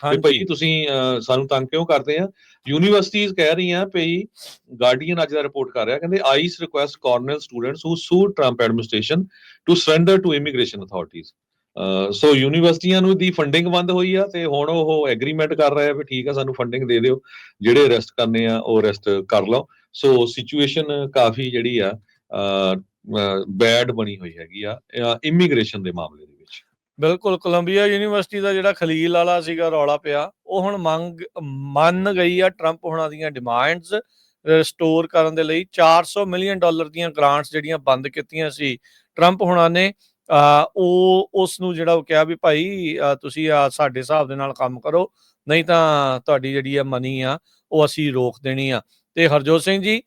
ਵੀ ਭਾਈ ਤੁਸੀਂ ਸਾਨੂੰ ਤੰਗ ਕਿਉਂ ਕਰਦੇ ਆ। ਯੂਨੀਵਰਸਿਟੀਜ਼ ਕਹਿ ਰਹੀਆਂ ਭਈ, ਗਾਰਡੀਅਨ ਅੱਜ ਦਾ ਰਿਪੋਰਟ ਕਰ ਰਿਹਾ, ਕਹਿੰਦੇ ICE request Cornell students who sue Trump administration to surrender to immigration authorities. So ਯੂਨੀਵਰਸਿਟੀਆਂ ਨੂੰ ਦੀ ਫੰਡਿੰਗ ਬੰਦ ਹੋਈ ਆ ਤੇ ਹੁਣ ਉਹ ਐਗਰੀਮੈਂਟ ਕਰ ਰਹੇ ਆ ਵੀ ਠੀਕ ਆ ਸਾਨੂੰ ਫੰਡਿੰਗ ਦੇ ਦਿਓ, ਜਿਹੜੇ ਅਰੈਸਟ ਕਰਨੇ ਆ ਉਹ ਅਰੈਸਟ ਕਰ ਲਓ। ਸੋ ਸਿਚੁਏਸ਼ਨ ਕਾਫੀ ਜਿਹੜੀ ਆ ਬੈਡ ਬਣੀ ਹੋਈ ਹੈਗੀ ਆ ਇਮੀਗ੍ਰੇਸ਼ਨ ਦੇ ਮਾਮਲੇ ਦੇ ਵਿੱਚ। ਬਿਲਕੁਲ, ਕੋਲੰਬੀਆ ਯੂਨੀਵਰਸਿਟੀ ਦਾ ਜਿਹੜਾ ਖਲੀਲ ਵਾਲਾ ਸੀਗਾ ਰੌਲਾ ਪਿਆ, ਉਹ ਹੁਣ ਮੰਨ ਗਈ ਆ ਟਰੰਪ ਹੋਣਾ ਦੀਆਂ ਡਿਮਾਂਡਸ ਰਿਸਟੋਰ ਕਰਨ ਦੇ ਲਈ। $400 ਮਿਲੀਅਨ ਦੀਆਂ ਗ੍ਰਾਂਟਸ ਜਿਹੜੀਆਂ ਬੰਦ ਕੀਤੀਆਂ ਸੀ ਟਰੰਪ ਹੋਣਾ ਨੇ, ਉਹ ਉਸ ਨੂੰ ਜਿਹੜਾ ਉਹ ਕਿਹਾ ਵੀ ਭਾਈ ਤੁਸੀਂ ਸਾਡੇ ਹਿਸਾਬ ਦੇ ਨਾਲ ਕੰਮ ਕਰੋ, ਨਹੀਂ ਤਾਂ ਤੁਹਾਡੀ ਜਿਹੜੀ ਆ ਮਨੀ ਆ ਉਹ ਅਸੀਂ ਰੋਕ ਦੇਣੀ ਆ। ਤੇ ਹਰਜੋਤ ਸਿੰਘ ਜੀ,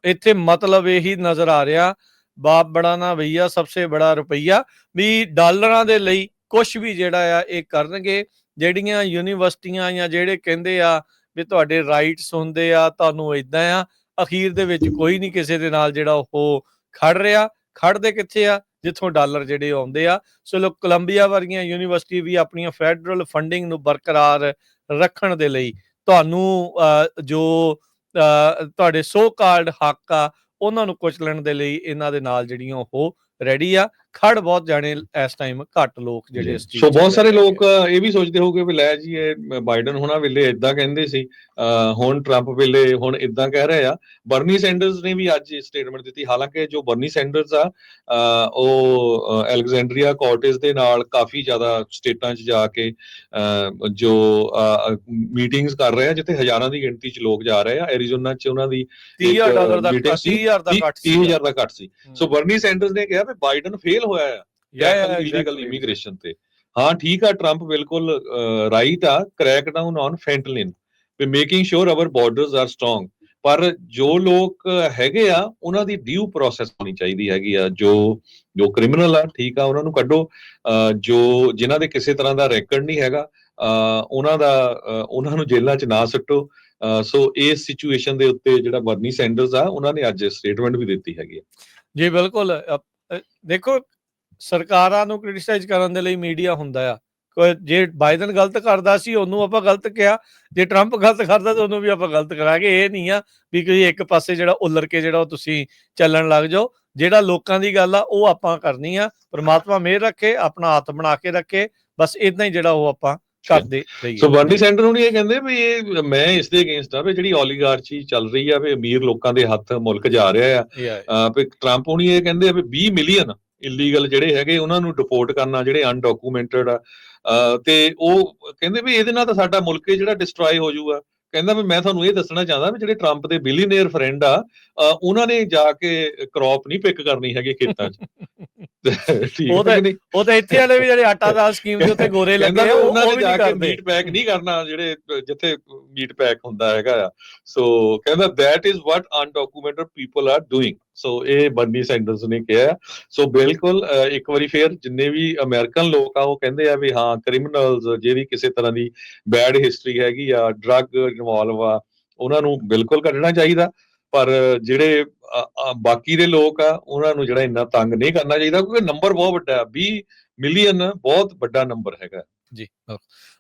ਇੱਥੇ ਮਤਲਬ ਇਹੀ ਨਜ਼ਰ ਆ ਰਿਹਾ, ਬਾਪ ਬੜਾ ਨਾ ਭਈਆ ਸਭਸੇ ਬੜਾ ਰੁਪਈਆ, ਵੀ ਡਾਲਰਾਂ ਦੇ ਲਈ ਕੁਛ ਵੀ ਜਿਹੜਾ ਆ ਇਹ ਕਰਨਗੇ। ਜਿਹੜੀਆਂ ਯੂਨੀਵਰਸਿਟੀਆਂ ਜਾਂ ਜਿਹੜੇ ਕਹਿੰਦੇ ਆ ਵੀ ਤੁਹਾਡੇ ਰਾਈਟਸ ਹੁੰਦੇ ਆ, ਤੁਹਾਨੂੰ ਏਦਾਂ ਆ, ਅਖੀਰ ਦੇ ਵਿੱਚ ਕੋਈ ਨਹੀਂ ਕਿਸੇ ਦੇ ਨਾਲ ਜਿਹੜਾ ਉਹ ਖੜ ਰਿਹਾ। ਖੜਦੇ ਕਿੱਥੇ ਆ? ਜਿੱਥੋਂ ਡਾਲਰ ਜਿਹੜੇ ਆਉਂਦੇ ਆ। ਸੋ ਕੋਲੰਬੀਆ ਵਰਗੀਆਂ ਯੂਨੀਵਰਸਿਟੀ ਵੀ ਆਪਣੀਆਂ ਫੈਡਰਲ ਫੰਡਿੰਗ ਨੂੰ ਬਰਕਰਾਰ ਰੱਖਣ ਦੇ ਲਈ ਤੁਹਾਨੂੰ ਜੋ ਤੁਹਾਡੇ ਸੋ ਕਾਲਡ ਹੱਕ ਆ ਉਹਨਾਂ ਨੂੰ ਕੁਚਲਣ ਦੇ ਲਈ ਇਹਨਾਂ ਦੇ ਨਾਲ ਜਿਹੜੀਆਂ ਉਹ ਰੈਡੀ ਆ। ਖੜ ਬਹੁਤ ਜਾਣੇ ਇਸ ਟਾਈਮ, ਘੱਟ ਲੋਕ ਜਿਹੜੇ ਇਸ ਚੀਜ਼। ਸੋ ਬਹੁਤ ਸਾਰੇ ਲੋਕ ਇਹ ਵੀ ਸੋਚਦੇ ਹੋਗੇ ਵੀ ਲੈ ਜੀ ਇਹ ਬਾਈਡਨ ਹੋਣਾ ਵੇਲੇ ਏਦਾਂ ਕਹਿੰਦੇ ਸੀ, ਹੁਣ ਟਰੰਪ ਵੇਲੇ ਹੁਣ ਏਦਾਂ ਕਹਿ ਰਹੇ ਆ। ਬਰਨੀ ਸੈਂਡਰਸ ਨੇ ਵੀ ਅੱਜ ਸਟੇਟਮੈਂਟ ਦਿੱਤੀ, ਹਾਲਾਂਕਿ ਜੋ ਬਰਨੀ ਸੈਂਡਰਸ ਆ ਉਹ ਐਲੈਗਜ਼ੈਂਡਰੀਆ ਕੋਰਟਿਸ ਦੇ ਨਾਲ ਕਾਫੀ ਜ਼ਿਆਦਾ ਸਟੇਟਾਂ 'ਚ ਜਾ ਕੇ ਜੋ ਮੀਟਿੰਗਸ ਕਰ ਰਹੇ ਆ, ਜਿੱਥੇ ਹਜ਼ਾਰਾਂ ਦੀ ਗਿਣਤੀ 'ਚ ਲੋਕ ਜਾ ਰਹੇ ਆ। ਐਰੀਜ਼ੋਨਾ 'ਚ ਉਹਨਾਂ ਦੀ $30,000 ਦਾ ਕੱਟ ਸੀ। ਸੋ ਬਰਨੀ ਸੈਂਡਰਸ ਨੇ ਕਿਹਾ ਵੀ ਬਾਈਡਨ ਫੇਲ ਹੋਇਆ ਆ ਇਲੀਗਲ ਇਮੀਗ੍ਰੇਸ਼ਨ ਤੇ। ਹਾਂ ਠੀਕ ਆ, ਟਰੰਪ ਬਿਲਕੁਲ ਰਾਈਟ ਆ, crack down on fentanyl we making sure our borders are strong. ਪਰ ਜੋ ਲੋਕ ਹੈਗੇ ਆ ਉਹਨਾਂ ਦੀ ਡਿਊ ਪ੍ਰੋਸੈਸ ਹੋਣੀ ਚਾਹੀਦੀ ਹੈਗੀ ਆ। ਜੋ ਕ੍ਰਿਮੀਨਲ ਆ ਠੀਕ ਆ, ਉਹਨਾਂ ਨੂੰ ਕੱਢੋ। ਜੋ ਜਿਨ੍ਹਾਂ ਦੇ ਕਿਸੇ ਤਰ੍ਹਾਂ ਦਾ ਰੈਕਰਡ ਨਹੀਂ ਹੈਗਾ ਉਹਨਾਂ ਨੂੰ ਜੇਲ੍ਹਾਂ 'ਚ ਨਾ ਸੁੱਟੋ। ਸੋ ਇਸ ਸਿਚੁਏਸ਼ਨ ਦੇ ਉੱਤੇ ਜਿਹੜਾ ਬਰਨੀ ਸੈਂਡਰਸ ਆ ਉਹਨਾਂ ਨੇ ਅੱਜ ਸਟੇਟਮੈਂਟ ਵੀ ਦਿੱਤੀ ਹੈਗੀ ਆ। ਜੀ ਬਿਲਕੁਲ। ਦੇਖੋ, ਸਰਕਾਰਾਂ ਨੂੰ ਕ੍ਰਿਟੀਸਾਈਜ਼ ਕਰਨ ਦੇ ਲਈ ਮੀਡੀਆ ਹੁੰਦਾ ਆ। ਜੇ ਬਾਈਡਨ ਗਲਤ ਕਰਦਾ ਸੀ ਉਹਨੂੰ ਆਪਾਂ ਗਲਤ ਕਿਹਾ, ਜੇ ਟਰੰਪ ਗਲਤ ਕਰਦਾ ਤਾਂ ਉਹਨੂੰ ਵੀ ਆਪਾਂ ਗਲਤ ਕਰਾਂਗੇ। ਇਹ ਨਹੀਂ ਆ ਵੀ ਕੋਈ ਇੱਕ ਪਾਸੇ ਜਿਹੜਾ ਉਲਰ ਕੇ ਜਿਹੜਾ ਉਹ ਤੁਸੀਂ ਚੱਲਣ ਲੱਗ ਜਾਓ। ਜਿਹੜਾ ਲੋਕਾਂ ਦੀ ਗੱਲ ਆ ਉਹ ਆਪਾਂ ਕਰਨੀ ਆ। ਪਰਮਾਤਮਾ ਮਿਹਰ ਰੱਖੇ, ਆਪਣਾ ਹੱਥ ਬਣਾ ਕੇ ਰੱਖੇ, ਬਸ ਏਦਾਂ ਹੀ ਜਿਹੜਾ ਉਹ ਆਪਾਂ ਕਰਦੇ ਰਹੀਏ। ਸੋ ਬਰਨੀ ਸੈਂਡਰ ਨੂੰ ਇਹ ਕਹਿੰਦੇ ਵੀ ਇਹ ਮੈਂ ਇਸ ਦੇ ਅਗੇਂਸਟ ਆ ਵੀ ਜਿਹੜੀ ਓਲੀਗਾਰਚੀ ਚੱਲ ਰਹੀ ਆ ਵੀ ਅਮੀਰ ਲੋਕਾਂ ਦੇ ਹੱਥ ਮੁਲਕ ਜਾ ਰਿਹਾ ਆ। ਵੀ ਟਰੰਪ ਹੁਣੀ ਇਹ ਕਹਿੰਦੇ ਆ ਵੀ 20 ਮਿਲੀਅਨ ਇਲੀਗਲ ਜਿਹੜੇ ਹੈਗੇ ਉਹਨਾਂ ਨੂੰ ਡਿਪੋਰਟ ਕਰਨਾ, ਜਿਹੜੇ ਅਨਡਾਕੂਮੈਂਟਡ ਆ। ਤੇ ਉਹ ਕਹਿੰਦੇ ਵੀ ਇਹਦੇ ਨਾਲ ਤਾਂ ਸਾਡਾ ਮੁਲਕ ਜਿਹੜਾ ਡਿਸਟਰੋਏ ਹੋ ਜਾਊਗਾ। ਕਹਿੰਦਾ ਵੀ ਮੈਂ ਤੁਹਾਨੂੰ ਇਹ ਦੱਸਣਾ ਚਾਹੁੰਦਾ ਵੀ ਜਿਹੜੇ ਟਰੰਪ ਦੇ ਬਿਲੀਅਨੇਅਰ ਫਰੈਂਡ ਆ ਉਹਨਾਂ ਨੇ ਜਾ ਕੇ ਕ੍ਰੌਪ ਨਹੀਂ ਪਿਕ ਕਰਨੀ ਹੈਗੀ ਖੇਤਾਂ 'ਚ। ਉਹ ਤਾਂ ਇੱਥੇ ਵਾਲੇ ਵੀ ਜਿਹੜੇ ਆਟਾ ਦਾਲ ਸਕੀਮ ਦੇ ਉੱਤੇ ਗੋਰੇ ਲੱਗੇ ਆ, ਉਹਨਾਂ ਨੇ ਜਾ ਕੇ ਮੀਟ ਪੈਕ ਨਹੀਂ ਕਰਨਾ ਜਿਹੜੇ ਜਿੱਥੇ ਮੀਟ ਪੈਕ ਹੁੰਦਾ ਹੈਗਾ ਆ। ਸੋ ਕਹਿੰਦਾ that is what undocumented people are doing. So ਇਹ ਬਰਨੀ ਸੈਂਡਰਸ ਨੇ ਕਿਹਾ। ਸੋ ਬਿਲਕੁਲ ਇੱਕ ਵਾਰੀ ਫੇਰ ਜਿੰਨੇ ਵੀ ਅਮਰੀਕਨ ਲੋਕ ਆ ਉਹ ਕਹਿੰਦੇ ਆ ਵੀ ਹਾਂ ਕ੍ਰਿਮੀਨਲਸ ਜਿਹੜੀ ਕਿਸੇ ਤਰ੍ਹਾਂ ਦੀ ਬੈਡ ਹਿਸਟਰੀ ਹੈਗੀ ਆ, ਡਰੱਗ ਇਨਵੋਲਵ ਆ, ਉਹਨਾਂ ਨੂੰ ਬਿਲਕੁਲ ਕੱਢਣਾ ਚਾਹੀਦਾ। ਪਰ ਜਿਹੜੇ ਬਾਕੀ ਦੇ ਲੋਕ ਆ ਉਹਨਾਂ ਨੂੰ ਜਿਹੜਾ ਇੰਨਾ ਤੰਗ ਨਹੀਂ ਕਰਨਾ ਚਾਹੀਦਾ, ਕਿਉਂਕਿ ਨੰਬਰ ਬਹੁਤ ਵੱਡਾ, 20 ਮਿਲੀਅਨ ਬਹੁਤ ਵੱਡਾ ਨੰਬਰ ਹੈਗਾ ਜੀ।